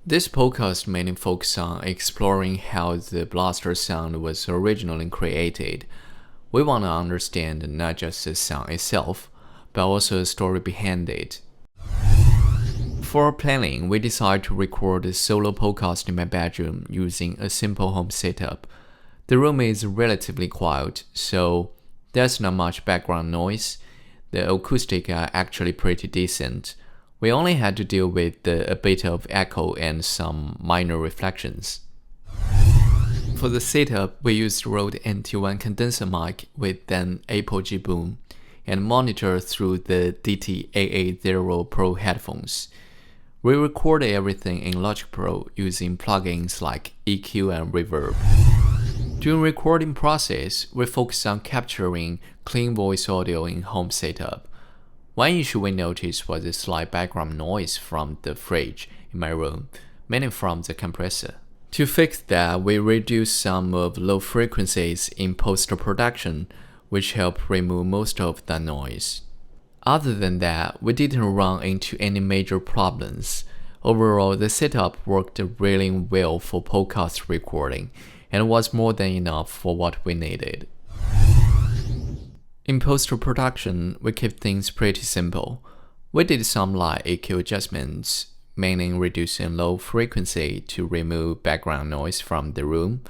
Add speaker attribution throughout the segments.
Speaker 1: This podcast mainly focuses on exploring how the blaster sound was originally created. We want to understand not just the sound itself, but also the story behind it. For planning, we decided to record a solo podcast in my bedroom using a simple home setup. The room is relatively quiet, so there's not much background noise. The acoustics are actually pretty decent. We only had to deal with a bit of echo and some minor reflections. For the setup, we used Rode NT1 condenser mic with an Apogee boom and monitor through the DT-AA0 Pro headphones. We recorded everything in Logic Pro using plugins like EQ and Reverb. During recording process, we focused on capturing clean voice audio in home setup. One issue we noticed was a slight background noise from the fridge in my room, mainly from the compressor. To fix that, we reduced some of low frequencies in post-production, which helped remove most of the noise. Other than that, we didn't run into any major problems. Overall, the setup worked really well for podcast recording and was more than enough for what we needed. In post-production, we kept things pretty simple. We did some light EQ adjustments, mainly reducing low frequency to remove background noise from the room.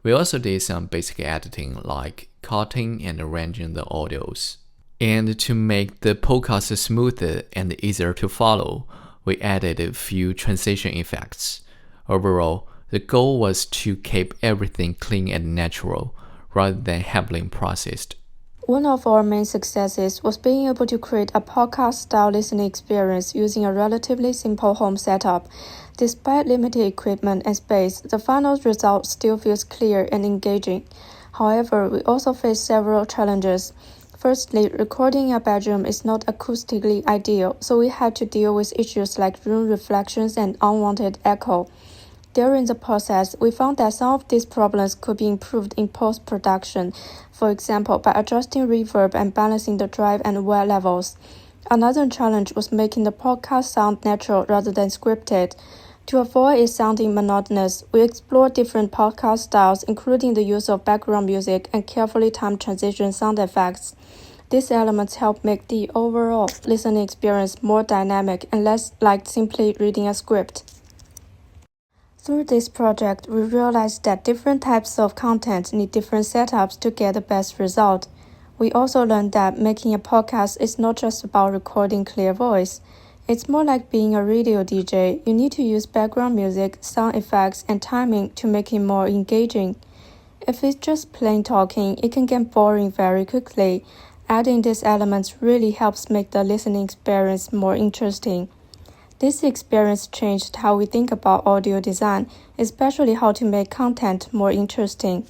Speaker 1: We also did some basic editing like cutting and arranging the audios. And to make the podcast smoother and easier to follow, we added a few transition effects. Overall, the goal was to keep everything clean and natural, rather than heavily processed.
Speaker 2: One of our main successes was being able to create a podcast-style listening experience using a relatively simple home setup. Despite limited equipment and space, the final result still feels clear and engaging. However, we also faced several challenges. Firstly, recording in a bedroom is not acoustically ideal, so we had to deal with issues like room reflections and unwanted echo. During the process, we found that some of these problems could be improved in post-production, for example, by adjusting reverb and balancing the drive and wear levels. Another challenge was making the podcast sound natural rather than scripted. To avoid it sounding monotonous, we explored different podcast styles, including the use of background music and carefully timed transition sound effects. These elements help make the overall listening experience more dynamic and less like simply reading a script. Through this project, we realized that different types of content need different setups to get the best result. We also learned that making a podcast is not just about recording clear voice. It's more like being a radio DJ. You need to use background music, sound effects, and timing to make it more engaging. If it's just plain talking, it can get boring very quickly. Adding these elements really helps make the listening experience more interesting. This experience changed how we think about audio design, especially how to make content more interesting.